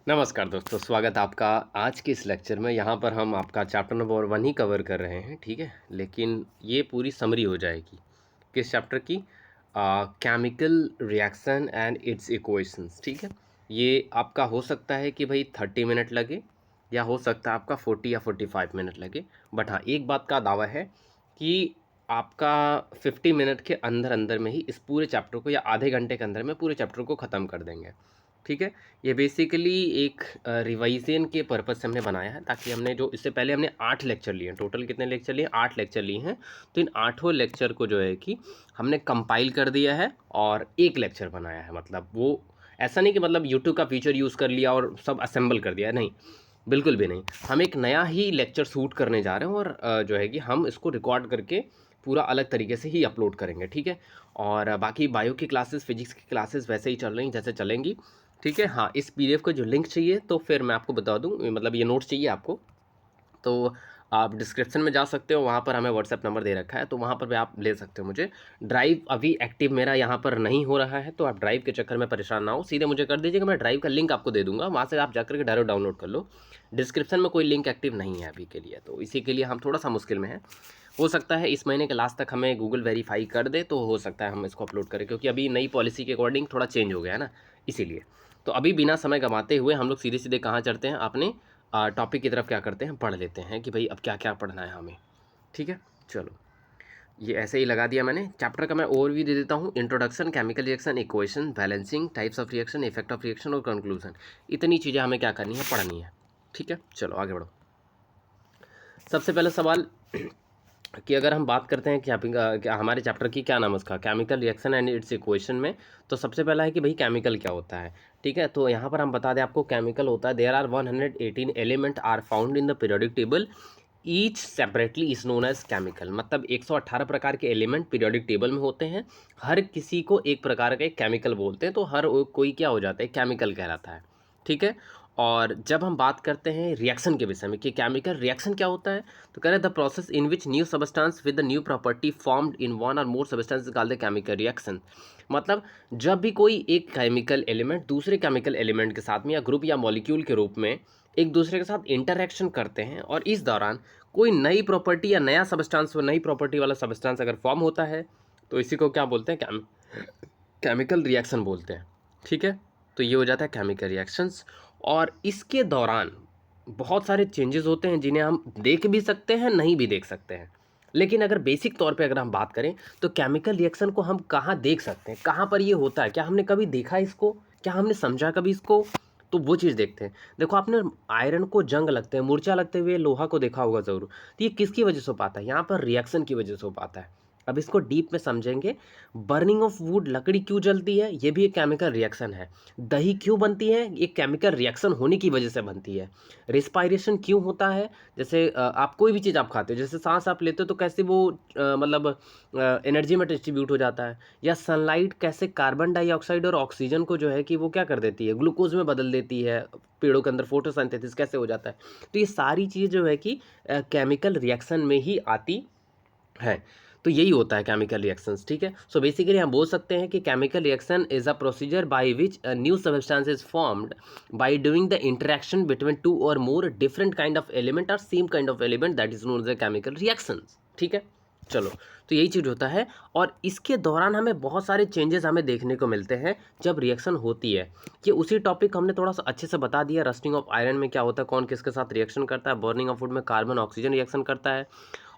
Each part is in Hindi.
नमस्कार दोस्तों, स्वागत है आपका आज के इस लेक्चर में। यहाँ पर हम आपका चैप्टर नंबर 1 ही कवर कर रहे हैं, ठीक है। लेकिन ये पूरी समरी हो जाएगी किस चैप्टर की? Chemical reaction and it's equations, ठीक है। ये आपका हो सकता है कि भाई 30 मिनट लगे, या हो सकता है आपका 40 या 45 मिनट लगे। बट हाँ, एक बात का दावा है कि आपका 50 मिनट के अंदर अंदर में ही इस पूरे चैप्टर को, या आधे घंटे के अंदर में पूरे चैप्टर को ख़त्म कर देंगे, ठीक है। ये बेसिकली एक रिवाइजन के पर्पज़ से हमने बनाया है, ताकि हमने जो इससे पहले हमने 8 लेक्चर लिए हैं। टोटल कितने लेक्चर लिए? 8 लेक्चर लिए हैं। तो इन 8 लेक्चर को जो है कि हमने कंपाइल कर दिया है और एक लेक्चर बनाया है। मतलब वो ऐसा नहीं कि मतलब यूट्यूब का फीचर यूज़ कर लिया और सब असेंबल कर दिया, नहीं, बिल्कुल भी नहीं। हम एक नया ही लेक्चर शूट करने जा रहे हैं, और जो है कि हम इसको रिकॉर्ड करके पूरा अलग तरीके से ही अपलोड करेंगे, ठीक है। और बाकी बायो की क्लासेस, फिजिक्स की क्लासेस वैसे ही चल रही जैसे चलेंगी, ठीक है। हाँ, इस पीडीएफ का जो लिंक चाहिए तो फिर मैं आपको बता दूं, मतलब ये नोट्स चाहिए आपको, तो आप डिस्क्रिप्शन में जा सकते हो। वहाँ पर हमें व्हाट्सएप नंबर दे रखा है, तो वहाँ पर भी आप ले सकते हो मुझे। ड्राइव अभी एक्टिव मेरा यहाँ पर नहीं हो रहा है, तो आप ड्राइव के चक्कर में परेशान ना हो, सीधे मुझे कर दीजिएगा। मैं ड्राइव का लिंक आपको दे दूंगा, वहाँ से आप जाकर के डायरेक्ट डाउनलोड कर लो। डिस्क्रिप्शन में कोई लिंक एक्टिव नहीं है अभी के लिए, तो इसी के लिए हम थोड़ा सा मुश्किल में हैं। हो सकता है इस महीने के लास्ट तक हमें गूगल वेरीफाई कर दे, तो हो सकता है हम इसको अपलोड करें, क्योंकि अभी नई पॉलिसी के अकॉर्डिंग थोड़ा चेंज हो गया है ना, इसीलिए। तो अभी बिना समय गंवाते हुए हम लोग सीधे सीधे कहाँ चढ़ते हैं, अपने टॉपिक की तरफ क्या करते हैं, पढ़ लेते हैं कि भाई अब क्या क्या पढ़ना है हमें, ठीक है। चलो, ये ऐसे ही लगा दिया मैंने। चैप्टर का मैं ओवरव्यू दे देता हूँ। Introduction, chemical reaction, equation, balancing, types of reaction, effect of reaction और कंक्लूजन। इतनी चीज़ें हमें क्या करनी है, पढ़नी है, ठीक है। चलो आगे बढ़ो। सबसे पहला सवाल कि अगर हम बात करते हैं क्या हमारे चैप्टर की, क्या नाम है उसका, chemical reaction and it's equation में, तो सबसे पहला है कि भाई केमिकल क्या होता है, ठीक है। तो यहाँ पर हम बता दें आपको, केमिकल होता है, there are 118 element are found in the periodic table, each separately is known as chemical. मतलब 118 प्रकार के एलिमेंट पीरियोडिक टेबल में होते हैं, हर किसी को एक प्रकार का एक केमिकल बोलते हैं, तो हर कोई क्या हो जाता है, केमिकल कहलाता है, ठीक है। और जब हम बात करते हैं रिएक्शन के विषय में कि केमिकल रिएक्शन क्या होता है, तो कह रहे हैं the process in which new substance with the new property formed in one और more substance called the chemical reaction. मतलब जब भी कोई एक केमिकल एलिमेंट दूसरे केमिकल एलिमेंट के साथ में, या ग्रुप या मॉलिक्यूल के रूप में एक दूसरे के साथ इंटरेक्शन करते हैं, और इस दौरान कोई नई प्रॉपर्टी या नया सबस्टेंस, नई प्रॉपर्टी वाला सबस्टेंस अगर फॉर्म होता है, तो इसी को क्या बोलते हैं, केमिकल रिएक्शन बोलते हैं, ठीक है। तो ये हो जाता है केमिकल रिएक्शंस। और इसके दौरान बहुत सारे चेंजेस होते हैं, जिन्हें हम देख भी सकते हैं, नहीं भी देख सकते हैं। लेकिन अगर बेसिक तौर पे अगर हम बात करें, तो केमिकल रिएक्शन को हम कहाँ देख सकते हैं, कहाँ पर ये होता है, क्या हमने कभी देखा इसको, क्या हमने समझा कभी इसको, तो वो चीज़ देखते हैं। देखो, आपने आयरन को जंग लगते हैं, मूर्छा लगते हुए लोहा को देखा होगा ज़रूर। तो ये किसकी वजह से हो पाता है, यहाँ पर रिएक्शन की वजह से हो पाता है। अब इसको डीप में समझेंगे। बर्निंग ऑफ वुड, लकड़ी क्यों जलती है, ये भी एक केमिकल रिएक्शन है। दही क्यों बनती है, एक केमिकल रिएक्शन होने की वजह से बनती है। रिस्पायरेशन क्यों होता है, जैसे आप कोई भी चीज़ आप खाते हो, जैसे सांस आप लेते हो, तो कैसे वो मतलब एनर्जी में डिस्ट्रीब्यूट हो जाता है। या सनलाइट कैसे कार्बन डाइऑक्साइड और ऑक्सीजन को जो है कि वो क्या कर देती है, ग्लूकोज में बदल देती है। पेड़ों के अंदर फोटोसिंथेसिस कैसे हो जाता है। तो ये सारी चीज़ जो है कि केमिकल रिएक्शन में ही आती है। तो यही होता है केमिकल रिएक्शंस, ठीक है। सो बेसिकली हम बोल सकते हैं कि chemical reaction is a procedure by which a new substance is formed by doing the interaction between two और more different kind of element और same kind of element, that is known as chemical reactions, ठीक है। चलो, तो यही चीज़ होता है। और इसके दौरान हमें बहुत सारे चेंजेस हमें देखने को मिलते हैं जब रिएक्शन होती है। ये उसी टॉपिक हमने थोड़ा सा अच्छे से बता दिया। रस्टिंग ऑफ आयरन में क्या होता है, कौन किसके साथ रिएक्शन करता है। बर्निंग ऑफ वुड में कार्बन ऑक्सीजन रिएक्शन करता है।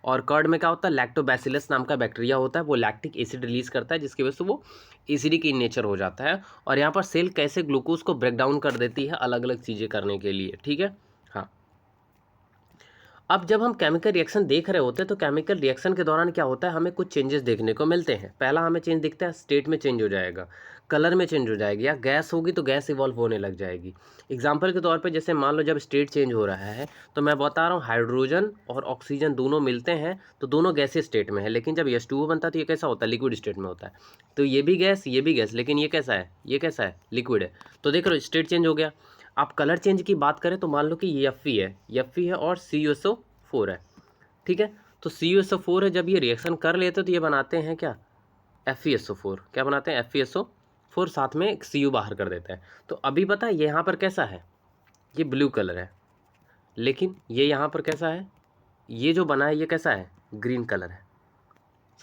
और कर्ड में क्या होता है, लैक्टोबैसिलस नाम का बैक्टीरिया होता है, वो लैक्टिक एसिड रिलीज करता है, जिसकी वजह से वो एसिडिक इन नेचर हो जाता है। और यहाँ पर सेल कैसे ग्लूकोज को ब्रेक डाउन कर देती है अलग अलग चीज़ें करने के लिए, ठीक है। हाँ, अब जब हम केमिकल रिएक्शन देख रहे होते हैं, तो केमिकल रिएक्शन के दौरान क्या होता है, हमें कुछ चेंजेस देखने को मिलते हैं। पहला हमें चेंज दिखता है, स्टेट में चेंज हो जाएगा, कलर में चेंज हो जाएगी, या गैस होगी तो गैस इवॉल्व होने लग जाएगी। एग्जाम्पल के तौर पे, जैसे मान लो जब स्टेट चेंज हो रहा है, तो मैं बता रहा हूँ हाइड्रोजन और ऑक्सीजन दोनों मिलते हैं, तो दोनों गैसीय स्टेट में है। लेकिन जब H2O बनता है, तो ये कैसा होता है, लिक्विड स्टेट में होता है। तो ये भी गैस, ये भी गैस, लेकिन ये कैसा है, ये कैसा है, लिक्विड है। तो देख लो, स्टेट चेंज हो गया। आप कलर चेंज की बात करें, तो मान लो कि ये Fe है और CuSO4 है, ठीक है। तो CuSO4 है, जब ये रिएक्शन कर लेते हैं तो ये बनाते हैं क्या, FeSO4। क्या बनाते हैं, FeSO4, साथ में एक Cu बाहर कर देते हैं। तो अभी पता है ये यहाँ पर कैसा है, ये ब्लू कलर है, लेकिन ये यहाँ पर कैसा है, ये जो बना है ये कैसा है, ग्रीन कलर है।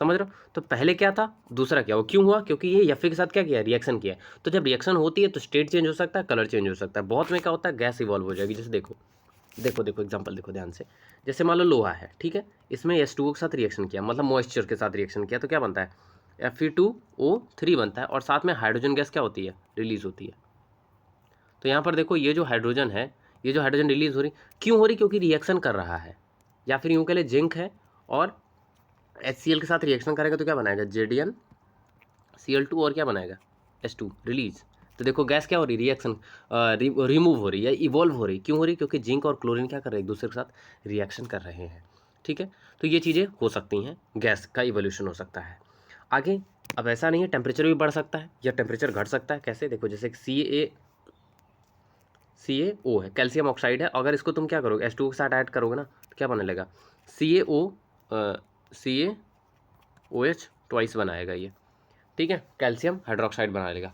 समझ रहे हो? तो पहले क्या था, दूसरा क्या, वो क्यों हुआ, क्योंकि ये एफ के साथ क्या किया, रिएक्शन किया। तो जब रिएक्शन होती है तो स्टेट चेंज हो सकता है, कलर चेंज हो सकता है। बहुत में क्या होता है, गैस इवॉल्व हो जाएगी। जैसे देखो देखो देखो एग्जांपल देखो ध्यान से। जैसे मान लो लोहा है, ठीक है, इसमें H2O के साथ रिएक्शन किया, मतलब मॉइस्चर के साथ रिएक्शन किया, तो क्या बनता है, Fe2O3 बनता है, और साथ में हाइड्रोजन गैस क्या होती है, रिलीज होती है। तो यहाँ पर देखो ये जो हाइड्रोजन है, ये जो हाइड्रोजन रिलीज हो रही, क्यों हो रही, क्योंकि रिएक्शन कर रहा है। या फिर यूँ कह ले जिंक है और HCl के साथ रिएक्शन करेगा तो क्या बनाएगा, JDnCl2, और क्या बनाएगा, H2 रिलीज। तो देखो गैस क्या हो रही, रिएक्शन रिमूव हो रही है, इवॉल्व हो रही। क्यों हो रही, क्योंकि जिंक और क्लोरीन क्या कर रहे हैं, एक दूसरे के साथ रिएक्शन कर रहे हैं। ठीक है, तो ये चीज़ें हो सकती हैं, गैस का इवोल्यूशन हो सकता है आगे। अब ऐसा नहीं है, टेम्परेचर भी बढ़ सकता है या टेम्परेचर घट सकता है। कैसे, देखो जैसे CaO है, कैल्शियम ऑक्साइड है, अगर इसको तुम क्या करोगे, H2O के साथ ऐड करोगे ना, तो क्या बनने लगा, CaOH ट्वाइस बनाएगा ये। ठीक है, कैल्शियम हाइड्रोक्साइड बना लेगा।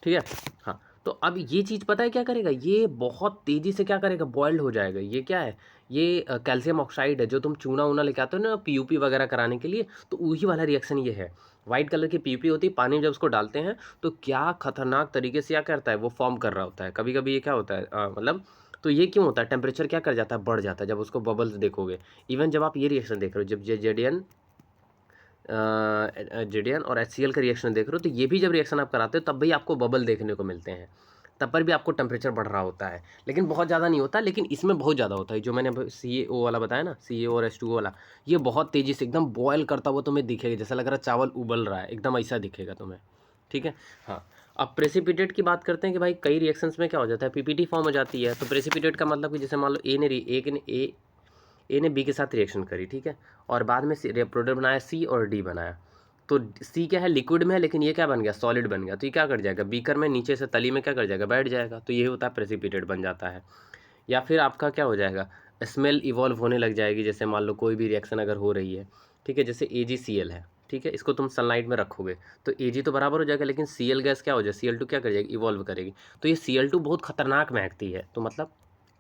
ठीक है, हाँ। तो अब ये चीज़ पता है क्या करेगा, ये बहुत तेज़ी से क्या करेगा, बॉइल्ड हो जाएगा। ये क्या है, ये कैल्शियम ऑक्साइड है, जो तुम चूना वूना लेके आते हो ना PUP वगैरह कराने के लिए, तो वही वाला रिएक्शन ये है। वाइट कलर की PUP होती है, पानी में जब उसको डालते हैं तो क्या खतरनाक तरीके से क्या करता है, वो फॉर्म कर रहा होता है। कभी कभी ये क्या होता है, मतलब तो ये क्यों होता है, टेम्परेचर क्या कर जाता है, बढ़ जाता है जब उसको बबल्स देखोगे। इवन जब आप ये रिएक्शन देख रहे हो, जब JDN और HCl का रिएक्शन देख रहे हो, तो ये भी जब रिएक्शन आप कराते हो तब भी आपको बबल देखने को मिलते हैं, तब पर भी आपको टेम्परेचर बढ़ रहा होता है, लेकिन बहुत ज़्यादा नहीं होता। लेकिन इसमें बहुत ज़्यादा होता है, जो मैंने CaO वाला बताया ना, CaO और H2O वाला, ये बहुत तेज़ी से एकदम बॉयल करता हुआ तुम्हें दिखेगा, जैसा लग रहा है चावल उबल रहा है, एकदम ऐसा दिखेगा तुम्हें। ठीक है, हाँ। अब प्रेसिपिटेट की बात करते हैं कि भाई कई रिएक्शंस में क्या हो जाता है, PPT फॉर्म हो जाती है। तो प्रेसिपिटेट का मतलब कि जैसे मान लो ए ने बी के साथ रिएक्शन करी, ठीक है, और बाद में प्रोडक्ट बनाया C और D बनाया। तो C क्या है, लिक्विड में है, लेकिन ये क्या बन गया, सॉलिड बन गया। तो ये क्या कर जाएगा, बीकर में नीचे से तली में क्या कर जाएगा, बैठ जाएगा। तो ये होता है प्रेसिपिटेट बन जाता है। या फिर आपका क्या हो जाएगा, स्मेल इवॉल्व होने लग जाएगी। जैसे मान लो कोई भी रिएक्शन अगर हो रही है, ठीक है, जैसे AgCl है, ठीक है, इसको तुम सनलाइट में रखोगे तो Ag तो बराबर हो जाएगा, लेकिन Cl गैस क्या हो जाए, Cl2 क्या कर जाएगी, इवॉल्व करेगी। तो ये Cl2 बहुत खतरनाक महकती है। तो मतलब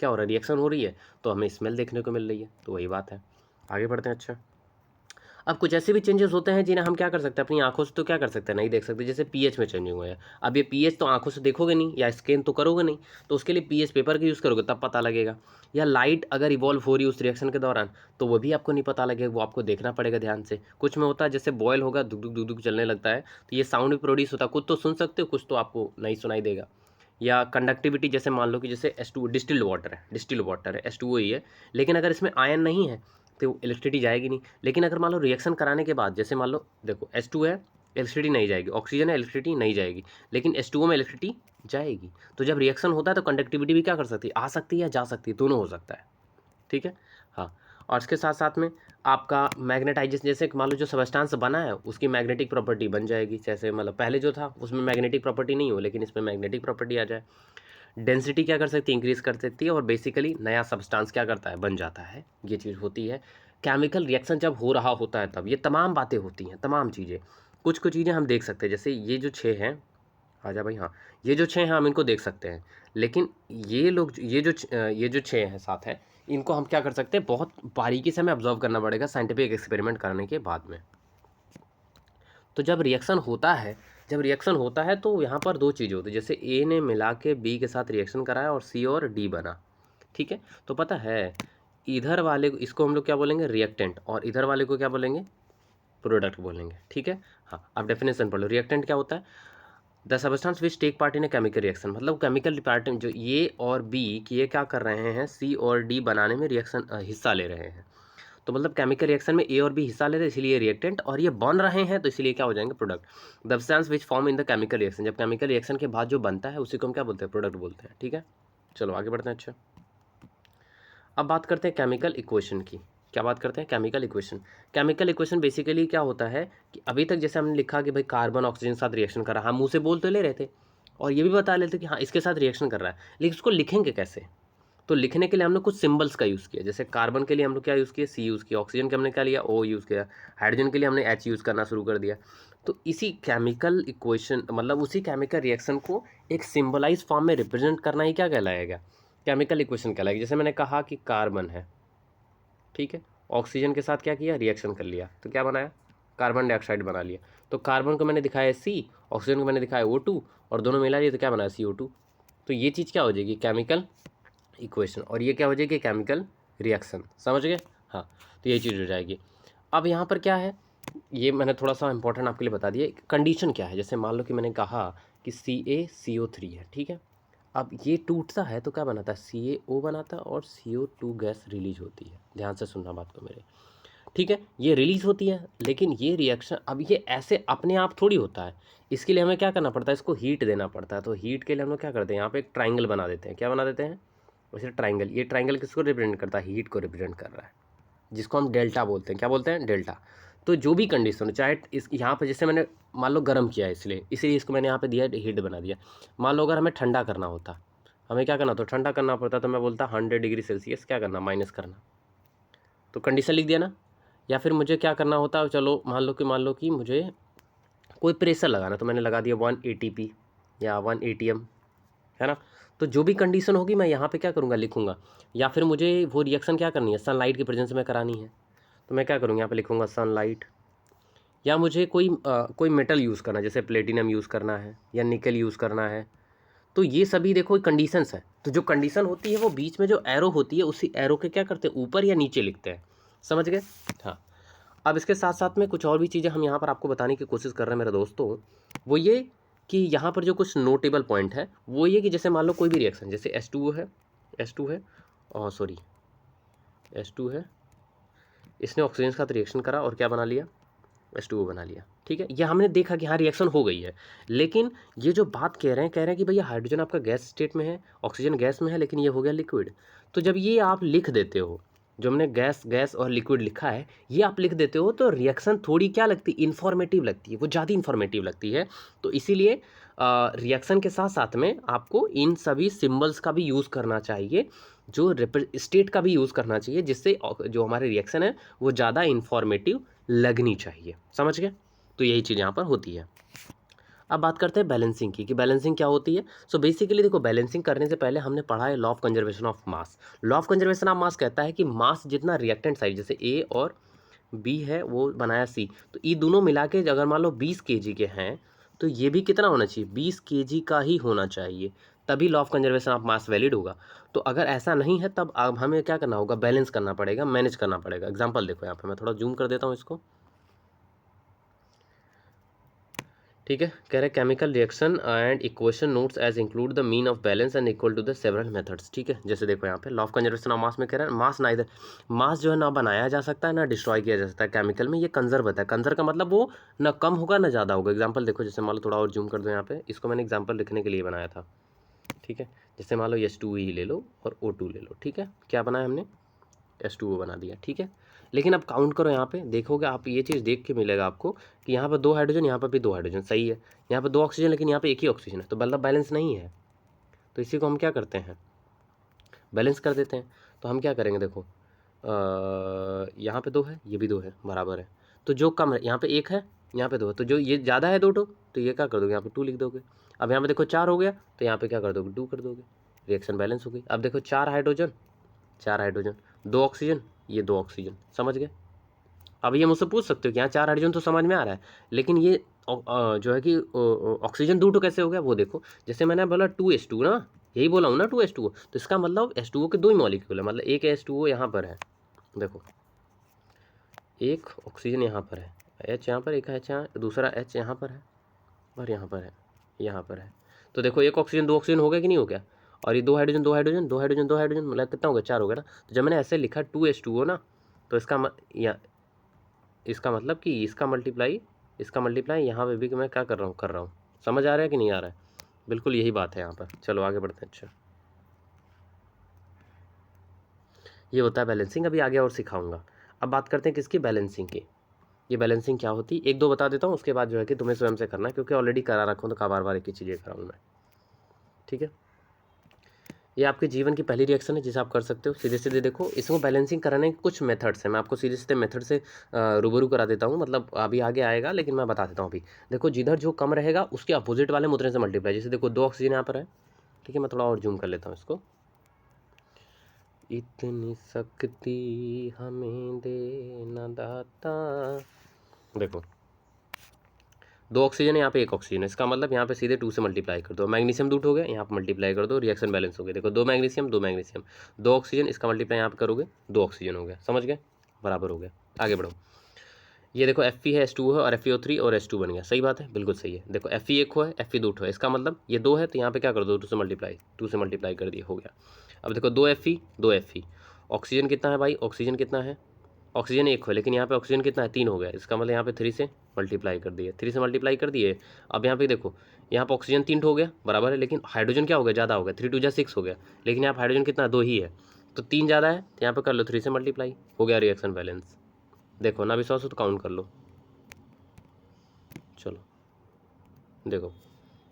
क्या हो रहा है, रिएक्शन हो रही है तो हमें स्मेल देखने को मिल रही है। तो वही बात है, आगे बढ़ते हैं। अच्छा, अब कुछ ऐसे भी चेंजेस होते हैं जिन्हें हम क्या कर सकते हैं, अपनी आंखों से तो क्या कर सकते हैं, नहीं देख सकते। जैसे पीएच में चेंजिंग हुआ है। अब ये पीएच तो आंखों से देखोगे नहीं या स्कैन तो करोगे नहीं, तो उसके लिए पीएच पेपर का यूज़ करोगे तब पता लगेगा। या लाइट अगर इवॉल्व हो रही है उस रिएक्शन के दौरान, तो वो भी आपको नहीं पता लगेगा, वो आपको देखना पड़ेगा ध्यान से। कुछ में होता है जैसे बॉयल होगा, दुक दुक दुक दुक चलने लगता है, तो ये साउंड भी प्रोड्यूस होता है। कुछ तो सुन सकते हो, कुछ तो आपको नहीं सुनाई देगा। या कंडक्टिविटी, जैसे मान लो कि जैसे H2 डिस्टिल्ड वाटर है, H2O ही है, लेकिन अगर इसमें आयन नहीं है तो इलेक्ट्रिसिटी जाएगी नहीं। लेकिन अगर मान लो रिएक्शन कराने के बाद, जैसे मान लो देखो H2 है, इलेक्ट्रिसिटी नहीं जाएगी, ऑक्सीजन है, इलेक्ट्रिसिटी नहीं जाएगी, लेकिन H2O में इलेक्ट्रिसिटी जाएगी। तो जब रिएक्शन होता है तो कंडक्टिविटी भी क्या कर सकती है, आ सकती है या जा सकती है, दोनों हो सकता है। ठीक है, हाँ। और इसके साथ साथ में आपका मैग्नेटाइजेशन, जैसे मान लो जो सबस्टांस बना है उसकी मैग्नेटिक प्रॉपर्टी बन जाएगी। जैसे मतलब पहले जो था उसमें मैग्नेटिक प्रॉपर्टी नहीं हो, लेकिन इसमें मैग्नेटिक प्रॉपर्टी आ जाए। डेंसिटी क्या कर सकती है, इंक्रीज कर सकती है, और बेसिकली नया सब्सटेंस क्या करता है, बन जाता है। ये चीज़ होती है केमिकल रिएक्शन जब हो रहा होता है तब ये तमाम बातें होती हैं, तमाम चीज़ें। कुछ कुछ चीज़ें हम देख सकते हैं, जैसे ये जो 6 हैं, आजा भाई, हाँ, ये जो 6 हैं हम इनको देख सकते हैं। लेकिन ये लोग ये जो 6 हैं, 7 हैं, इनको हम क्या कर सकते हैं, बहुत बारीकी से हमें ऑब्जर्व करना पड़ेगा साइंटिफिक एक्सपेरिमेंट करने के बाद में। तो जब रिएक्शन होता है तो यहाँ पर दो चीज़ें होती है। जैसे ए ने मिला के बी के साथ रिएक्शन कराया और सी और डी बना, ठीक है। तो पता है इधर वाले इसको हम लोग क्या बोलेंगे, रिएक्टेंट, और इधर वाले को क्या बोलेंगे, प्रोडक्ट बोलेंगे। ठीक है, हाँ। अब डेफिनेशन पढ़ लो। रिएक्टेंट क्या होता है, the substance which take part in a chemical reaction, मतलब केमिकल पार्ट जो ये और बी कि ये क्या कर रहे हैं, सी और डी बनाने में रिएक्शन हिस्सा ले रहे हैं। तो मतलब केमिकल रिएक्शन में ए और बी हिस्सा ले रहे हैं, इसलिए रिएक्टेंट, और ये बन रहे हैं तो इसलिए क्या हो जाएंगे, product. The substance which form in the chemical reaction, जब केमिकल रिएक्शन के बाद जो बनता है उसी को हम क्या बोलते हैं, प्रोडक्ट बोलते हैं। ठीक है, चलो आगे बढ़ते हैं। अच्छा, अब बात करते हैं केमिकल इक्वेशन की। क्या बात करते हैं, chemical equation. Chemical equation basically क्या होता है कि अभी तक जैसे हमने लिखा कि भाई कार्बन ऑक्सीजन के साथ रिएक्शन कर रहा है, हम मुँह से बोल तो ले रहे थे और ये भी बता लेते कि हाँ इसके साथ रिएक्शन कर रहा है, लेकिन इसको लिखेंगे कैसे। तो लिखने के लिए हमने कुछ सिंबल्स का यूज़ किया। जैसे कार्बन के लिए हम लोग क्या यूज़ किया, सी यूज़ किया, ऑक्सीजन के हमने क्या लिया, ओ यूज़ किया, हाइड्रोजन के लिए हमने एच यूज़ करना शुरू कर दिया। तो इसी केमिकल इक्वेशन मतलब उसी केमिकल रिएक्शन को एक सिंबलाइज फॉर्म में रिप्रेजेंट करना ही क्या कहलाएगा, केमिकल इक्वेशन कहलाएगी। जैसे मैंने कहा कि कार्बन है, ठीक है, ऑक्सीजन के साथ क्या किया, रिएक्शन कर लिया, तो क्या बनाया, कार्बन डाइऑक्साइड बना लिया। तो कार्बन को मैंने दिखाया सी, ऑक्सीजन को मैंने दिखाया O2, और दोनों मिला लिए तो क्या बनाया, CO2। तो ये चीज़ क्या हो जाएगी, केमिकल इक्वेशन, और ये क्या हो जाएगी, केमिकल रिएक्शन। समझ गए, हाँ, तो ये चीज़ हो जाएगी। अब यहाँ पर क्या है, ये मैंने थोड़ा सा इंपॉर्टेंट आपके लिए बता दिया। कंडीशन क्या है, जैसे मान लो कि मैंने कहा कि CaCO3 है, ठीक है। अब ये टूटता है तो क्या बनाता है, CaO बनाता है और CO2 गैस रिलीज होती है। ध्यान से सुनना बात को मेरे, ठीक है। ये रिलीज होती है, लेकिन ये रिएक्शन अब ये ऐसे अपने आप थोड़ी होता है। इसके लिए हमें क्या करना पड़ता है, इसको हीट देना पड़ता है। तो हीट के लिए हम लोग क्या करते हैं, यहाँ पे एक ट्राइंगल बना देते हैं। क्या बना देते हैं, वैसे ट्राइंगल, ये ट्राइंगल किसको रिप्रेजेंट करता है, हीट को रिप्रेजेंट कर रहा है, जिसको हम डेल्टा बोलते हैं। क्या बोलते हैं, डेल्टा। तो जो भी कंडीशन हो, चाहे इस यहाँ पर जैसे मैंने मान लो गर्म किया है, इसलिए इसको मैंने यहाँ पे दिया, हीट बना दिया। मान लो अगर हमें ठंडा करना होता, हमें क्या करना, तो ठंडा करना पड़ता, तो मैं बोलता 100 डिग्री सेल्सियस क्या करना, माइनस करना, तो कंडीशन लिख दिया ना। या फिर मुझे क्या करना होता, चलो मान लो कि मुझे कोई प्रेशर लगाना, तो मैंने लगा दिया 1 ATP या 1 ATM, है ना। तो जो भी कंडीशन होगी मैं यहाँ पे क्या करूँगा, लिखूँगा। या फिर मुझे वो रिएक्शन क्या करनी है, सनलाइट की प्रेजेंस में करानी है, तो मैं क्या करूँगा, यहाँ पे लिखूँगा सनलाइट। या मुझे कोई मेटल यूज़ करना है, जैसे प्लेटिनम यूज़ करना है या निकल यूज़ करना है, तो ये सभी देखो कंडीशंस है। तो जो कंडीशन होती है वो बीच में जो एरो होती है, उसी एरो के क्या करते हैं, ऊपर या नीचे लिखते हैं। समझ गए, हाँ। अब इसके साथ साथ में कुछ और भी चीज़ें हम यहाँ पर आपको बताने की कोशिश कर रहे हैं मेरे दोस्तों। वो ये कि यहाँ पर जो कुछ नोटेबल पॉइंट है वो ये कि जैसे मान लो कोई भी रिएक्शन, जैसे H2O है और सॉरी H2 है, इसने ऑक्सीजन के साथ रिएक्शन करा और क्या बना लिया, H2O बना लिया, ठीक है। ये हमने देखा कि हाँ रिएक्शन हो गई है। लेकिन ये जो बात कह रहे हैं कि भैया हाइड्रोजन आपका गैस स्टेट में है, ऑक्सीजन गैस में है, लेकिन ये हो गया लिक्विड। तो जब ये आप लिख देते हो, जो हमने गैस गैस और लिक्विड लिखा है, ये आप लिख देते हो, तो रिएक्शन थोड़ी क्या लगती है, इन्फॉर्मेटिव लगती है, वो ज़्यादा इन्फॉर्मेटिव लगती है। तो इसीलिए रिएक्शन के साथ साथ में आपको इन सभी सिम्बल्स का भी यूज़ करना चाहिए, जो स्टेट का भी यूज़ करना चाहिए, जिससे जो हमारे रिएक्शन है वो ज़्यादा इन्फॉर्मेटिव लगनी चाहिए। समझ गए, तो यही चीज़ यहाँ पर होती है। अब बात करते हैं बैलेंसिंग की, कि बैलेंसिंग क्या होती है। सो बेसिकली देखो, बैलेंसिंग करने से पहले हमने पढ़ा है law of conservation of mass. Law of conservation of मास कहता है कि मास जितना रिएक्टेंट साइड, जैसे A और B है, वो बनाया C, तो ये दोनों मिला के अगर मान लो 20 kg के हैं, तो ये भी कितना होना चाहिए, 20 kg का ही होना चाहिए, तभी law of conservation of mass valid होगा। तो अगर ऐसा नहीं है, तब अब हमें क्या करना होगा, बैलेंस करना पड़ेगा, मैनेज करना पड़ेगा। एग्जाम्पल देखो यहाँ पे, मैं थोड़ा जूम कर देता हूँ इसको, ठीक है। कह रहे chemical reaction and equation notes as include the mean of balance and equal to the several methods, ठीक है। जैसे देखो यहाँ पे law of conservation of mass में कह रहा है, मास ना इधर, मास जो है ना बनाया जा सकता है ना डिस्ट्रॉय किया जा सकता है। केमिकल में ये कंजर्व होता है, कंजर्व का मतलब वो ना कम होगा ना ज़्यादा होगा। एग्जाम्पल देखो, जैसे मान लो थोड़ा और जूम कर दो यहाँ पे, इसको मैंने एग्जाम्पल लिखने के लिए बनाया था, ठीक है। जैसे मान लो H2 ही ले लो और O2 ले लो, ठीक है। क्या बनाया हमने, H2O बना दिया, ठीक है। लेकिन अब काउंट करो, यहाँ पे देखोगे आप, ये चीज़ देख के मिलेगा आपको कि यहाँ पर 2 हाइड्रोजन, यहाँ पर भी 2 हाइड्रोजन, सही है। यहाँ पर 2 ऑक्सीजन, लेकिन यहाँ पे एक ही ऑक्सीजन है, तो मतलब बैलेंस नहीं है। तो इसी को हम क्या करते हैं, बैलेंस कर देते हैं। तो हम क्या करेंगे, देखो यहाँ पे 2 है, ये भी 2 है, बराबर है। तो जो कम है, यहाँ पे 1 है, यहाँ पे 2 है, तो जो ये ज़्यादा है 2 तो ये क्या कर दोगे, यहाँ पे 2 लिख दोगे। अब यहाँ पे देखो 4 हो गया, तो यहाँ पे क्या कर दोगे, 2 कर दोगे, रिएक्शन बैलेंस हो गई। अब देखो 4 हाइड्रोजन, 2 ऑक्सीजन, ये 2 ऑक्सीजन, समझ गए। अब ये मुझसे पूछ सकते हो कि यहाँ 4 हाइड्रोजन तो समझ में आ रहा है, लेकिन ये जो है कि ऑक्सीजन 2 कैसे हो गया, वो देखो। जैसे मैंने बोला 2H2 ना, यही बोला हूँ ना 2H2, तो इसका मतलब H2O के 2 ही मॉलिक्यूल है, मतलब एक H2O यहाँ पर है, देखो एक ऑक्सीजन यहाँ पर है, H यहाँ पर, एक H यहाँ, दूसरा H यहाँ पर है, और यहाँ पर है, यहाँ पर है। तो देखो एक ऑक्सीजन 2 ऑक्सीजन हो गया कि नहीं हो गया, और ये 2 हाइड्रोजन 2 हाइड्रोजन 2 हाइड्रोजन 2 हाइड्रोजन, मतलब कितना हो गया, 4 हो गया ना। तो जब मैंने ऐसे लिखा 2H2O ना, तो इसका मतलब कि इसका मल्टीप्लाई यहाँ पे भी मैं क्या कर रहा हूँ। समझ आ रहा है कि नहीं आ रहा है, बिल्कुल यही बात है यहाँ पर। चलो आगे बढ़ते हैं। अच्छा, ये होता है बैलेंसिंग, अभी आगे और सिखाऊंगा। अब बात करते हैं किसकी, बैलेंसिंग की। ये बैलेंसिंग क्या होती है, एक दो बता देता हूँ, उसके बाद जो है कि तुम्हें स्वयं से करना है, क्योंकि ऑलरेडी करा रखा हूँ, तो बार बार एक ही चीज़ें कराऊँ मैं, ठीक है। ये आपके जीवन की पहली रिएक्शन है जिसे आप कर सकते हो। सीधे सीधे देखो, इसको बैलेंसिंग कराने के कुछ मेथड्स हैं, मैं आपको सीधे सीधे मेथड से रूबरू करा देता हूँ, मतलब अभी आगे आएगा, लेकिन मैं बता देता हूँ अभी। देखो, जिधर जो कम रहेगा उसके अपोजिट वाले मुद्रे से मल्टीप्लाई। जैसे देखो 2 ऑक्सीजन यहाँ पर है, ठीक है। मैं थोड़ा और जूम कर लेता हूँ इसको, इतनी शक्ति हमें दे न दाता। देखो 2 ऑक्सीजन यहाँ पे 1 ऑक्सीजन है, इसका मतलब यहाँ पे सीधे 2 से मल्टीप्लाई कर दो। मैग्नीशियम दूट हो गया, यहाँ पे मल्टीप्लाई कर दो, रिएक्शन बैलेंस हो गया। देखो 2 मैग्नीशियम 2 मैग्नीशियम 2 ऑक्सीजन, इसका मल्टीप्लाई यहाँ पे करोगे 2 ऑक्सीजन हो गया। समझ गए? बराबर हो गया। आगे बढ़ो। ये देखो Fe है, H2 है और FeO3 और H2 बन गया। सही बात है, बिल्कुल सही है। देखो Fe 1 है, Fe 2 है, इसका मतलब ये 2 है तो यहाँ पे क्या कर दो 2 से मल्टीप्लाई कर दिया, हो गया। अब देखो 2 Fe 2 Fe। ऑक्सीजन कितना है भाई? ऑक्सीजन कितना है? ऑक्सीजन 1 है, लेकिन यहाँ पे ऑक्सीजन कितना है? 3 हो गया, इसका मतलब यहाँ पे 3 से मल्टीप्लाई कर दिए, 3 से मल्टीप्लाई कर दिए। अब यहाँ पे देखो, यहाँ पे ऑक्सीजन 3 हो गया, बराबर है, लेकिन हाइड्रोजन क्या हो गया? ज़्यादा हो गया, 3 2 6 हो गया, लेकिन यहाँ पे हाइड्रोजन कितना? 2 ही है, तो 3 ज़्यादा है, तो यहाँ पे कर लो 3 से मल्टीप्लाई, हो गया रिएक्शन बैलेंस। देखो ना विश्वास हो तो काउंट कर लो। चलो देखो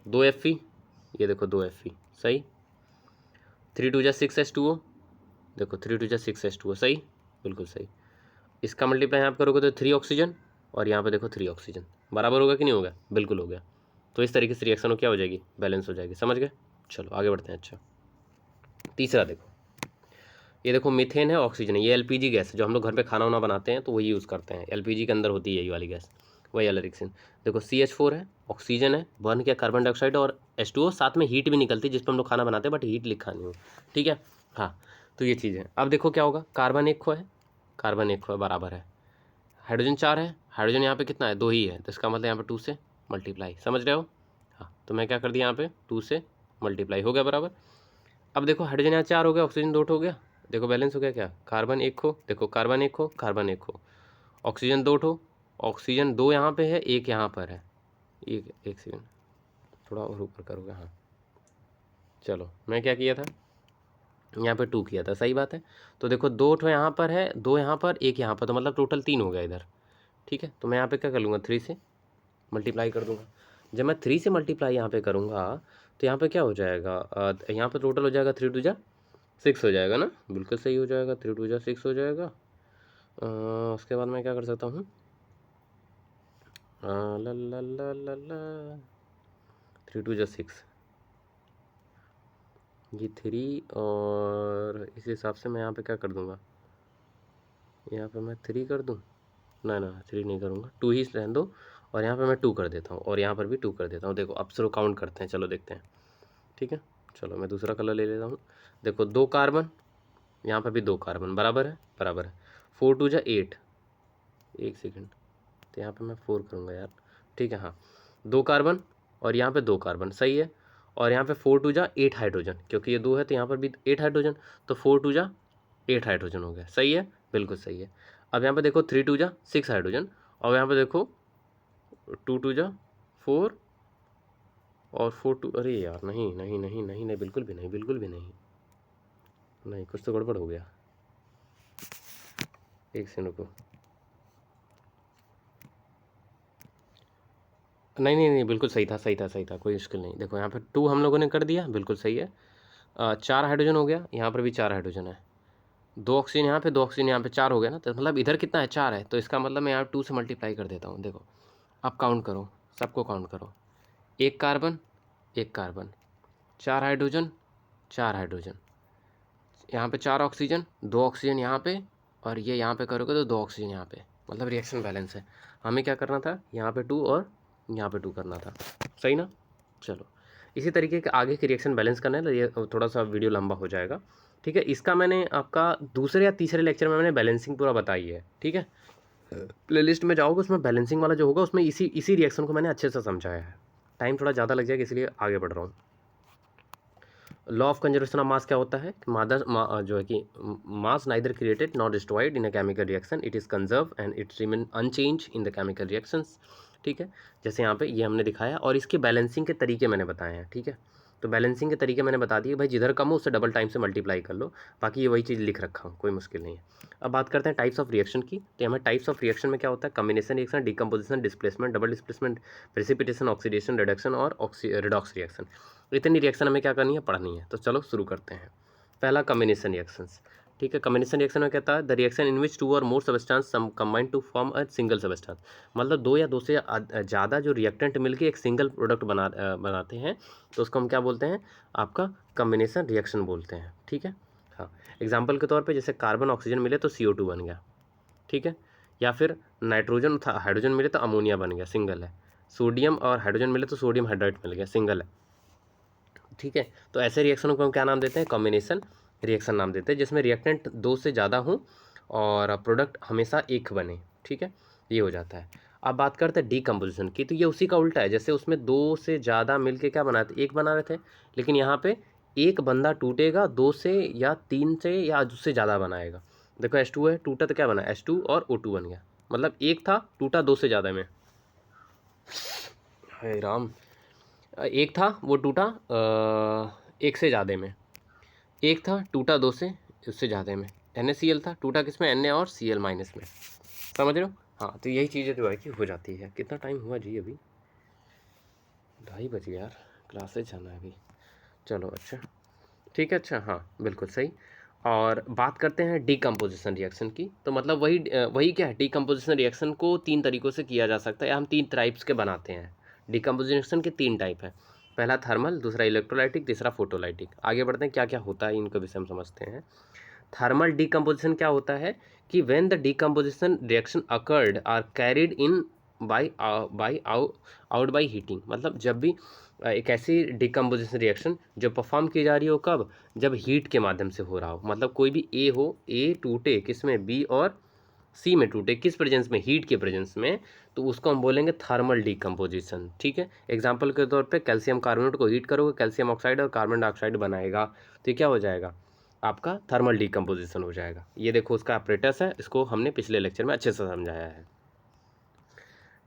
2 Fe, ये देखो 2 Fe, सही। 3 2 6 H2O, देखो 3 2 6 H2O, सही, बिल्कुल सही। इसका मल्टीप्लाई यहाँ पे करोगे तो 3 ऑक्सीजन, और यहाँ पे देखो 3 ऑक्सीजन, बराबर होगा कि नहीं होगा? बिल्कुल हो गया। तो इस तरीके से रिएक्शन हो क्या हो जाएगी? बैलेंस हो जाएगी। समझ गए? चलो आगे बढ़ते हैं। अच्छा तीसरा देखो, ये देखो मीथेन है, ऑक्सीजन है, ये एलपीजी गैस है, जो हम लोग घर पे खाना वाना बनाते हैं तो वही यूज़ करते हैं। एलपीजी के अंदर होती है यही वाली गैस, वही वाला रिएक्शन। देखो CH4 है, ऑक्सीजन है, बर्न किया कार्बन डाइऑक्साइड और H2O, साथ में हीट भी निकलती है जिस पर हम लोग खाना बनाते हैं, बट हीट लिखा नहीं हो, ठीक है। हाँ, तो ये चीज़ है। अब देखो क्या होगा, कार्बन 1 है, कार्बन 1 है, बराबर है। हाइड्रोजन 4 है, हाइड्रोजन यहाँ पे कितना है? 2 ही है, तो इसका मतलब यहाँ पे 2 से मल्टीप्लाई। समझ रहे हो? हाँ, तो मैं क्या कर दिया यहाँ पे 2 से मल्टीप्लाई, हो गया बराबर। अब देखो हाइड्रोजन यहाँ 4 हो गया, ऑक्सीजन 2 हो गया, देखो बैलेंस हो गया क्या? कार्बन 1 हो, देखो कार्बन 1 हो, कार्बन 1 हो, ऑक्सीजन 2 हो, ऑक्सीजन 2 यहाँ पे है, 1 यहाँ पर है। एक सेकेंड, थोड़ा और ऊपर करोगे। हाँ चलो, मैं क्या किया था यहाँ पे 2 किया था, सही बात है। तो देखो 2 यहाँ पर है, 2 यहाँ पर, 1 यहाँ पर, तो मतलब टोटल 3 हो गया इधर, ठीक है। तो मैं यहाँ पे क्या कर लूँगा? 3 से मल्टीप्लाई कर दूँगा। जब मैं 3 से मल्टीप्लाई यहाँ पे करूँगा तो यहाँ पे क्या हो जाएगा? यहाँ पे टोटल हो जाएगा 3 2 6 हो जाएगा ना, बिल्कुल सही हो जाएगा, 3 2 6 हो जाएगा। उसके बाद मैं क्या कर सकता हूँ? ला ला ला ला ला 3 2 6, ये 3, और इस हिसाब से मैं यहाँ पे क्या कर दूँगा? यहाँ पे मैं 3 कर दूँ? ना ना 3 नहीं करूँगा, 2 ही रहने दो, और यहाँ पे मैं 2 कर देता हूँ, और यहाँ पर भी 2 कर देता हूँ। देखो अब चलो काउंट करते हैं, चलो देखते हैं, ठीक है। चलो मैं दूसरा कलर ले लेता हूँ। देखो 2 कार्बन, यहाँ पर भी 2 कार्बन, बराबर है, बराबर है। 4 2 8, एक सेकेंड, तो यहाँ पे मैं 4 करूँगा यार, ठीक है। हाँ 2 कार्बन और यहाँ पे 2 कार्बन, सही है। और यहाँ पे 4 2 8 हाइड्रोजन, क्योंकि ये 2 है तो यहाँ पर भी 8 हाइड्रोजन, तो 4 2 8 हाइड्रोजन हो गया, सही है, बिल्कुल सही है। अब यहाँ पे देखो 3 2 6 हाइड्रोजन, और यहाँ पे देखो 2 2 4 और 4 2, अरे यार नहीं नहीं नहीं नहीं नहीं, बिल्कुल भी नहीं, बिल्कुल भी नहीं, नहीं कुछ तो गड़बड़ हो गया, एक सेकंड रुको। नहीं नहीं नहीं, बिल्कुल सही था, सही था, सही था, कोई मुश्किल नहीं। देखो यहाँ पे 2 हम लोगों ने कर दिया, बिल्कुल सही है। 4 हाइड्रोजन हो गया, यहाँ पर भी 4 हाइड्रोजन है, 2 ऑक्सीजन यहाँ पे, 2 ऑक्सीजन यहाँ पे, 4 हो गया ना, तो मतलब इधर कितना है? 4 है, तो इसका मतलब मैं यहाँ 2 से मल्टीप्लाई कर देता हूँ। देखो अब काउंट करो, सबको काउंट करो, 1 कार्बन 1 कार्बन, 4 हाइड्रोजन 4 हाइड्रोजन, यहाँ पे 4 ऑक्सीजन, 2 ऑक्सीजन यहाँ पे, और ये यहाँ पे करोगे तो 2 ऑक्सीजन यहाँ पे, मतलब रिएक्शन बैलेंस है। हमें क्या करना था? यहाँ पे 2 और यहाँ पे 2 करना था, सही ना। चलो इसी तरीके के आगे के रिएक्शन बैलेंस करना है, तो ये थोड़ा सा वीडियो लंबा हो जाएगा, ठीक है। इसका मैंने आपका दूसरे या तीसरे लेक्चर में मैंने बैलेंसिंग पूरा बताई है, ठीक है। प्लेलिस्ट में जाओगे, उसमें बैलेंसिंग वाला जो होगा उसमें इसी रिएक्शन को मैंने अच्छे से समझाया है। टाइम थोड़ा ज़्यादा लग जाएगा, इसलिए आगे बढ़ रहा हूँ। Law of conservation of mass क्या होता है? जो है कि mass neither created not destroyed in a chemical reaction, it is conserve and its remain unchange in the chemical reactions, ठीक है। जैसे यहाँ पे ये हमने दिखाया, और इसके बैलेंसिंग के तरीके मैंने बताए हैं, ठीक है। तो बैलेंसिंग के तरीके मैंने बता दिए भाई, जिधर कम हो उससे डबल टाइम से मल्टीप्लाई कर लो, बाकी ये वही चीज़ लिख रखा हूँ, कोई मुश्किल नहीं है। अब बात करते हैं टाइप्स ऑफ रिएक्शन की। तो हमें टाइप्स ऑफ रिएक्शन में क्या होता है? Combination reaction, decomposition, displacement, double displacement, precipitation, oxidation, reduction और रिडॉक्स रिएक्शन। इतनी रिएक्शन हमें क्या करनी है? पढ़नी है। तो चलो शुरू करते हैं। पहला कम्बिनेशन रिएक्शंस, ठीक है। कम्बिनेशन रिएक्शन में कहता है द रिएक्शन इन विच 2 और more substance combine to form a single substance, मतलब 2 या 2 से ज़्यादा जो रिएक्टेंट मिलकर एक सिंगल प्रोडक्ट बनाते हैं, तो उसको हम क्या बोलते हैं? आपका कम्बिनेशन रिएक्शन बोलते हैं, ठीक है। हाँ, एग्जाम्पल के तौर पे जैसे कार्बन ऑक्सीजन मिले तो CO2 बन गया, ठीक है, या फिर नाइट्रोजन था हाइड्रोजन मिले तो अमोनिया बन गया, सिंगल है, सोडियम और हाइड्रोजन मिले तो सोडियम हाइड्राइड मिल गया, सिंगल है, ठीक है। तो ऐसे रिएक्शनों को हम क्या नाम देते हैं? कॉम्बिनेशन रिएक्शन नाम देते हैं, जिसमें रिएक्टेंट दो से ज़्यादा हो और प्रोडक्ट हमेशा एक बने, ठीक है, ये हो जाता है। अब बात करते हैं डीकम्पोजिशन की, तो ये उसी का उल्टा है, जैसे उसमें दो से ज़्यादा मिलके क्या बनाते, एक बना रहे थे, लेकिन यहाँ पे एक बंदा टूटेगा दो से या तीन से या उससे ज़्यादा बनाएगा। देखो H2 है, टूटा तो क्या बना, H2 और O2 बन गया, मतलब एक था टूटा दो से ज़्यादा में। हे राम, एक था वो टूटा एक से ज़्यादा में, एक था टूटा दो से उससे ज़्यादा में, NaCl था, टूटा किस में, Na और Cl माइनस में, समझ रहे हो? हाँ, तो यही चीज़ें जो है कि हो जाती है। कितना टाइम हुआ जी? अभी 2:30 बज गया यार, क्लासेज जाना है अभी। चलो अच्छा, ठीक है, अच्छा हाँ बिल्कुल सही। और बात करते हैं डीकम्पोजिशन रिएक्शन की, तो मतलब वही क्या है, डीकम्पोजिशन रिएक्शन को तीन तरीक़ों से किया जा सकता है, हम तीन टाइप्स के बनाते हैं। डीकम्पोजिशन के तीन टाइप है, पहला थर्मल, दूसरा इलेक्ट्रोलाइटिक, तीसरा फोटोलाइटिक। आगे बढ़ते हैं क्या क्या होता है इनके विषय में समझते हैं। थर्मल डीकम्पोजिशन क्या होता है कि when the decomposition reaction occurred are carried in by out by heating, मतलब जब भी एक ऐसी डीकम्पोजिशन रिएक्शन जो परफॉर्म की जा रही हो, कब, जब हीट के माध्यम से हो रहा हो, मतलब कोई भी ए हो, ए टूटे किस में, बी और सी में टूटे, किस प्रेजेंस में, हीट के प्रेजेंस में, तो उसको हम बोलेंगे थर्मल डीकम्पोजिशन, ठीक है। एग्जांपल के तौर पे कैल्शियम कार्बोनेट को हीट करोगे, कैल्शियम ऑक्साइड और कार्बन डाइऑक्साइड बनाएगा, तो ये क्या हो जाएगा, आपका थर्मल डीकम्पोजिशन हो जाएगा। ये देखो उसका ऑपरेटर्स है, इसको हमने पिछले लेक्चर में अच्छे से समझाया है,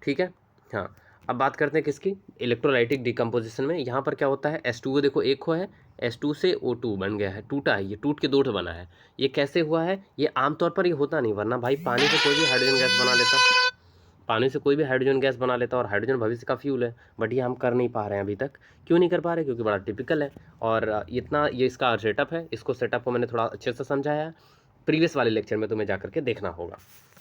ठीक है। हाँ, अब बात करते हैं किसकी, इलेक्ट्रोलाइटिक डीकम्पोजिशन में। यहाँ पर क्या होता है, H2O देखो एक हो है, H2 से O2 बन गया है, टूटा है, ये टूट के दो बना है। ये कैसे हुआ है, ये आमतौर पर ये होता नहीं, वरना भाई पानी से कोई भी हाइड्रोजन गैस बना लेता, पानी से कोई भी हाइड्रोजन गैस बना लेता, और हाइड्रोजन भविष्य का फ्यूल है, बट ये हम कर नहीं पा रहे हैं अभी तक। क्यों नहीं कर पा रहे? क्योंकि बड़ा टिपिकल है, और इतना ये इसका सेटअप है, इसको सेटअप को मैंने थोड़ा अच्छे से समझाया है, प्रीवियस वाले लेक्चर में तुम्हें जा करके देखना होगा,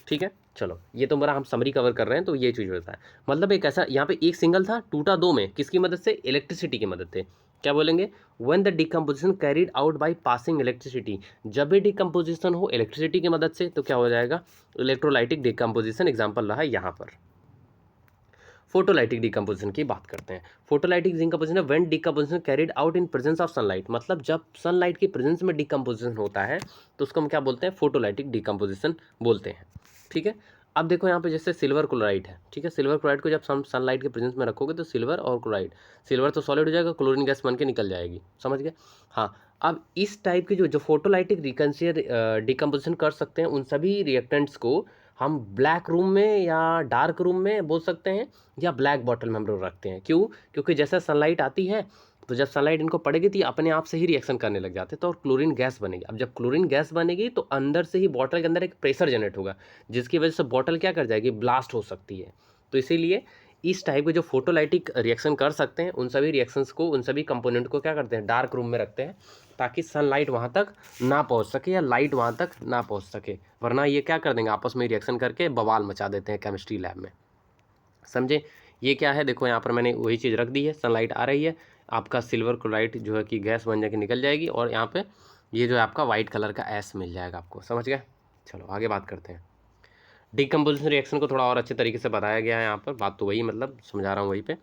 ठीक है। चलो, ये तो मेरा हम समरी कवर कर रहे हैं, तो ये चीज़ होता है, मतलब एक ऐसा, यहाँ पे एक सिंगल था, टूटा दो में, किसकी मदद से, इलेक्ट्रिसिटी की मदद से। क्या बोलेंगे, when the decomposition carried out by passing electricity, जब भी डिकम्पोजिशन हो इलेक्ट्रिसिटी की मदद से, तो क्या हो जाएगा, इलेक्ट्रोलाइटिक डिकम्पोजिशन। एग्जाम्पल रहा है यहाँ पर। फोटोलाइटिक डिकम्पोजिशन की बात करते हैं। फोटोलाइटिक डिकम्पोजिशन है when decomposition carried out in presence of sunlight, मतलब जब सनलाइट के प्रेजेंस में डिकम्पोजिशन होता है, तो उसको हम क्या बोलते हैं, फोटोलाइटिक डिकम्पोजिशन बोलते हैं, ठीक है। अब देखो यहाँ पे जैसे सिल्वर क्लोराइड है, ठीक है, सिल्वर क्लोराइड को जब सनलाइट के प्रेजेंस में रखोगे तो सिल्वर और क्लोराइड, सिल्वर तो सॉलिड हो जाएगा, क्लोरीन गैस बन के निकल जाएगी, समझ गए। हाँ, अब इस टाइप की जो फोटोलाइटिक डिकम्पोजिशन कर सकते हैं, उन सभी रिएक्टेंट्स को हम ब्लैक रूम में या डार्क रूम में बोल सकते हैं, या ब्लैक बॉटल में हम लोग रखते हैं। क्यों? क्योंकि जैसे सनलाइट आती है, तो जब सनलाइट इनको पड़ेगी तो ये अपने आप से ही रिएक्शन करने लग जाते हैं, तो और क्लोरीन गैस बनेगी। अब जब क्लोरीन गैस बनेगी तो अंदर से ही बॉटल के अंदर एक प्रेशर जनरेट होगा, जिसकी वजह से बॉटल क्या कर जाएगी, ब्लास्ट हो सकती है। तो इसीलिए इस टाइप के जो फोटोलाइटिक रिएक्शन कर सकते हैं, उन सभी रिएक्शंस को, उन सभी कंपोनेंट को क्या करते हैं, डार्क रूम में रखते हैं, ताकि सनलाइट वहाँ तक ना पहुँच सके या लाइट वहाँ तक ना पहुँच सके, वरना ये क्या कर देंगे, आपस में रिएक्शन करके बवाल मचा देते हैं केमिस्ट्री लैब में, समझे। ये क्या है, देखो यहाँ पर मैंने वही चीज़ रख दी है, सनलाइट आ रही है, आपका सिल्वर क्लोराइड जो है कि गैस बन जाके निकल जाएगी, और यहाँ पे ये जो है आपका वाइट कलर का एस मिल जाएगा आपको, समझ गए। चलो आगे बात करते हैं। डीकम्पोजिशन रिएक्शन को थोड़ा और अच्छे तरीके से बताया गया है यहाँ पर, बात तो वही, मतलब समझा रहा हूँ वहीं पे,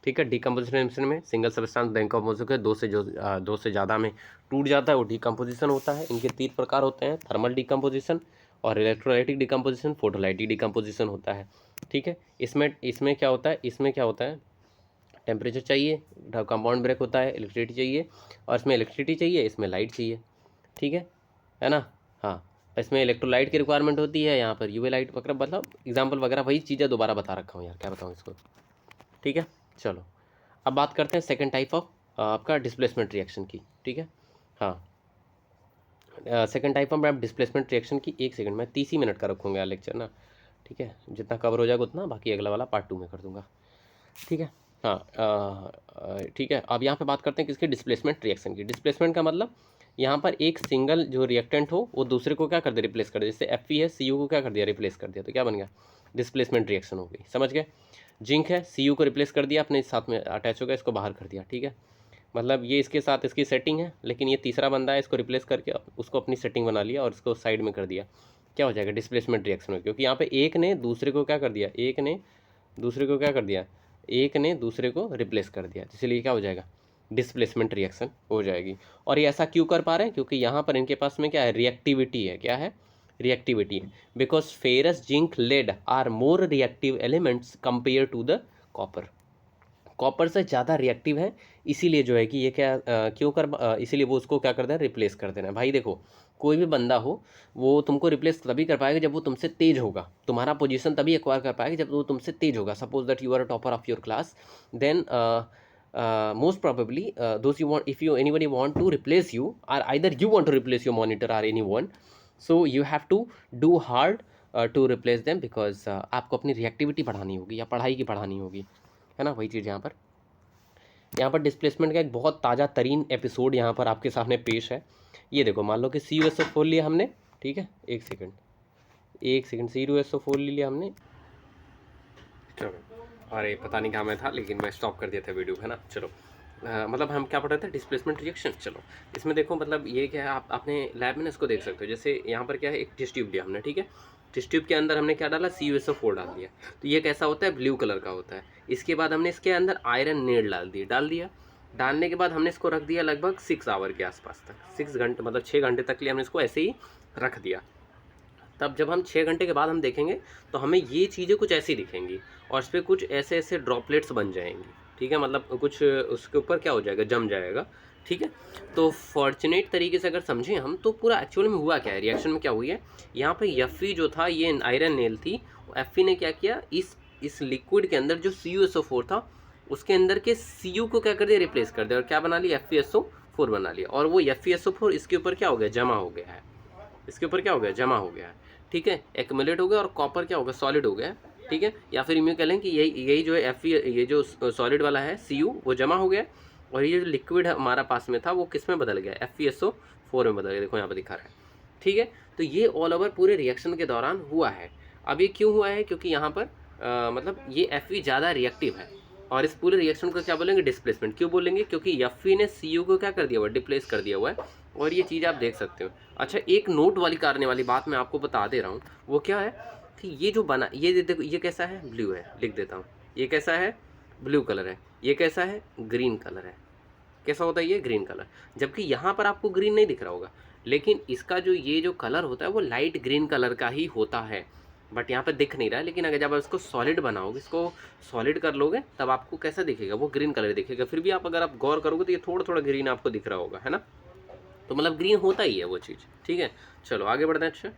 ठीक है। डीकम्पोजिशन रिएक्शन में सिंगल सब्सटेंस डीकम्पोज के दो से ज़्यादा में टूट जाता है, वो डीकम्पोजिशन होता है। इनके तीन प्रकार होते हैं, थर्मल डीकम्पोजिशन और इलेक्ट्रोलाइटिक डीकम्पोजिशन, फोटोलाइटिक डीकम्पोजिशन होता है, ठीक है। इसमें क्या होता है, टेम्परेचर चाहिए, कंपाउंड ब्रेक होता है, इलेक्ट्रिसिटी चाहिए, और इसमें इलेक्ट्रिसिटी चाहिए, इसमें लाइट चाहिए, ठीक है ना। हाँ, इसमें इलेक्ट्रोलाइट की रिक्वायरमेंट होती है, यहाँ पर यूवी लाइट वगैरह, मतलब एग्जांपल वगैरह वही चीज़ें दोबारा बता रखा हूँ यार, क्या बताऊँ इसको, ठीक है। चलो अब बात करते हैं सेकंड टाइप ऑफ आपका डिस्प्लेसमेंट रिएक्शन की, ठीक है। हाँ, second type of displacement reaction की, 1 सेकंड में 30 ही मिनट का रखूँगा लेक्चर ना, ठीक है, जितना कवर हो जाएगा उतना, बाकी अगला वाला पार्ट 2 में कर दूँगा, ठीक है। हाँ, ठीक है। अब यहाँ पे बात करते हैं किसके, डिस्प्लेसमेंट रिएक्शन की। डिस्प्लेसमेंट का मतलब यहाँ पर एक सिंगल जो रिएक्टेंट हो वो दूसरे को क्या कर दे, रिप्लेस कर दे। जैसे Fe है, Cu को क्या कर दिया, रिप्लेस कर दिया, तो क्या बन गया, डिस्प्लेसमेंट रिएक्शन हो गई, समझ गए। जिंक है, Cu को रिप्लेस कर दिया, अपने साथ में अटैच हो गया, इसको बाहर कर दिया, ठीक है। मतलब ये इसके साथ इसकी सेटिंग है, लेकिन ये तीसरा बंदा है, इसको रिप्लेस करके उसको अपनी सेटिंग बना लिया और इसको साइड में कर दिया। क्या हो जाएगा? डिस्प्लेसमेंट रिएक्शन हो, क्योंकि यहाँ पे एक ने दूसरे को क्या कर दिया, एक ने दूसरे को क्या कर दिया, एक ने दूसरे को रिप्लेस कर दिया, इसलिए क्या हो जाएगा? डिस्प्लेसमेंट रिएक्शन हो जाएगी। और ये ऐसा क्यों कर पा रहे हैं? क्योंकि यहाँ पर इनके पास में क्या है? रिएक्टिविटी है। क्या है? रिएक्टिविटी है। Because ferrous, zinc, lead are more reactive elements compare to the copper. Copper से ज़्यादा रिएक्टिव है, इसीलिए जो है कि ये क्या इसीलिए वो उसको क्या कर देना? रिप्लेस कर देना। भाई देखो, कोई भी बंदा हो वो तुमको रिप्लेस तभी कर पाएगा जब वो तुमसे तेज होगा, तुम्हारा पोजीशन तभी एक्वायर कर पाएगा जब वो तुमसे तेज होगा। Suppose that you are a topper of your class, then most probably those you want, if you anybody want to replace you, or either you want to replace your monitor or anyone, so you have to do hard to replace them, because आपको अपनी रिएक्टिविटी बढ़ानी होगी या पढ़ाई की बढ़ानी होगी, है ना? वही चीज़ यहाँ पर डिस्प्लेसमेंट का एक बहुत ताज़ा तरीन एपिसोड यहाँ पर आपके सामने पेश है। ये देखो, मान लो कि CuSO4 लिया हमने, ठीक है, एक सेकंड CuSO4 ले लिया हमने। चलो, अरे पता नहीं कहाँ मैं था, लेकिन मैं स्टॉप कर दिया था वीडियो, है ना? चलो, मतलब हम क्या पढ़ रहे थे? Displacement reaction. चलो, इसमें देखो, मतलब ये क्या है, आप अपने लैब में ना इसको देख सकते हो। जैसे यहाँ पर क्या है, एक टेस्ट ट्यूब लिया हमने, ठीक है। टेस्ट ट्यूब के अंदर हमने क्या डाला? CuSO4 डाल दिया। तो ये कैसा होता है? ब्लू कलर का होता है। इसके बाद हमने इसके अंदर आयरन नेड डाल दिया। डालने के बाद हमने इसको रख दिया लगभग 6 आवर के आसपास तक, 6 घंटे, मतलब 6 घंटे तक लिए हमने इसको ऐसे ही रख दिया। तब जब हम 6 घंटे के बाद हम देखेंगे तो हमें ये चीज़ें कुछ ऐसी दिखेंगी, और इस पर कुछ ऐसे ऐसे ड्रॉपलेट्स बन जाएंगी, ठीक है। मतलब कुछ उसके ऊपर क्या हो जाएगा? जम जाएगा, ठीक है। तो फॉर्चुनेट तरीके से अगर समझें हम, तो पूरा एक्चुअल में हुआ क्या है, रिएक्शन में क्या हुई है? यहाँ पे Fe जो था, ये आयरन नेल थी, Fe ने क्या किया, इस लिक्विड के अंदर जो CuSO4 था उसके अंदर के Cu को क्या कर दिया? रिप्लेस कर दिया, और क्या बना लिया? FeSO4 बना लिया। और वो FeSO4 इसके ऊपर क्या हो गया? जमा हो गया है। इसके ऊपर क्या हो गया? जमा हो गया है, ठीक है, एक्यूमुलेट हो गया, और कॉपर क्या हो गया? सॉलिड हो गया, ठीक है। या फिर यूँ कह लें कि यही जो है ये जो सॉलिड वाला है Cu, वो जमा हो गया, और ये जो लिक्विड हमारा पास में था वो किस में बदल गया? FeSO4 में बदल गया। देखो यहाँ पर दिखा रहा है, ठीक है। तो ये ऑल ओवर पूरे रिएक्शन के दौरान हुआ है। अब ये क्यों हुआ है? क्योंकि यहाँ पर मतलब ये Fe ज़्यादा रिएक्टिव है, और इस पूरे रिएक्शन को क्या बोलेंगे? डिस्प्लेसमेंट। क्यों बोलेंगे? क्योंकि Fe ने Cu को क्या कर दिया हुआ? डिप्लेस कर दिया हुआ है, और ये चीज़ आप देख सकते हो। अच्छा, एक नोट वाली करने वाली बात मैं आपको बता दे रहा हूँ, वो क्या है कि ये जो बना, ये देखो, ये कैसा है? ब्लू है, लिख देता हूँ। ये कैसा है? ब्लू कलर है। ये कैसा है? ग्रीन कलर है। कैसा होता है ये? Green colour. जबकि यहाँ पर आपको ग्रीन नहीं दिख रहा होगा, लेकिन इसका जो ये जो कलर होता है वो लाइट ग्रीन कलर का ही होता है, बट यहाँ पे दिख नहीं रहा है। लेकिन अगर जब आप इसको सॉलिड बनाओगे, इसको सॉलिड कर लोगे, तब आपको कैसा दिखेगा? वो ग्रीन कलर दिखेगा। फिर भी आप अगर आप गौर करोगे तो ये थोड़ा थोड़ा ग्रीन आपको दिख रहा होगा, है ना? तो मतलब ग्रीन होता ही है वो चीज़, ठीक है। चलो आगे बढ़ते हैं। अच्छा,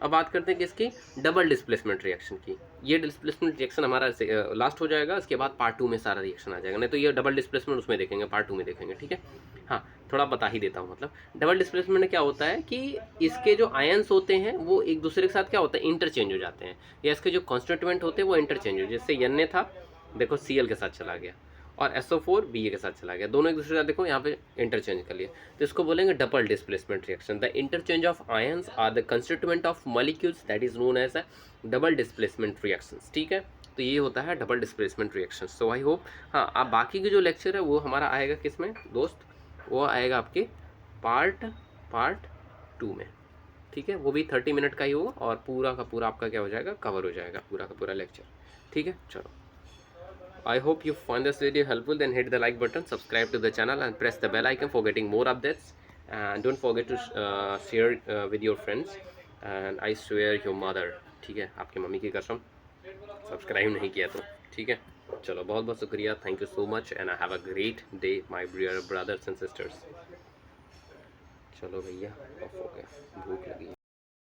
अब बात करते हैं किसकी? डबल डिस्प्लेसमेंट रिएक्शन की। ये डिस्प्लेसमेंट रिएक्शन हमारा लास्ट हो जाएगा, इसके बाद पार्ट 2 में सारा रिएक्शन आ जाएगा। नहीं तो ये डबल डिस्प्लेसमेंट उसमें देखेंगे, पार्ट 2 में देखेंगे, ठीक है। हाँ, थोड़ा बता ही देता हूँ। मतलब डबल डिस्प्लेसमेंट में क्या होता है कि इसके जो आयंस होते हैं वो एक दूसरे के साथ क्या होता है? इंटरचेंज हो जाते हैं, या इसके जो कॉन्स्टिट्यूएंट होते हैं वो इंटरचेंज हो। जैसे N था, देखो Cl के साथ चला गया, और SO4 Ba के साथ चला गया, दोनों एक दूसरे के साथ देखो यहाँ पे इंटरचेंज कर लिया। तो इसको बोलेंगे double displacement reaction. The interchange of ions are the constituent of molecules, that is known as a double displacement reactions, ठीक है। तो ये होता है डबल डिस्प्लेसमेंट रिएक्शंस। तो आई होप, हाँ, अब बाकी के जो लेक्चर है वो हमारा आएगा किस में दोस्त? वो आएगा आपके पार्ट 2 में, ठीक है। वो भी 30 मिनट का ही होगा, और पूरा का पूरा आपका क्या हो जाएगा? कवर हो जाएगा पूरा का पूरा लेक्चर, ठीक है। चलो, I hope you find this video helpful. Then hit the like button, subscribe to the channel, and press the bell icon for getting more updates. And don't forget to share with your friends. And I swear your mother, ठीक है, आपकी मम्मी की कसम, सब्सक्राइब नहीं किया तो, ठीक है। चलो, बहुत बहुत शुक्रिया, thank you so much, and I have a great day my brothers and sisters. चलो भैया, ऑफ हो गया, भूख लगी।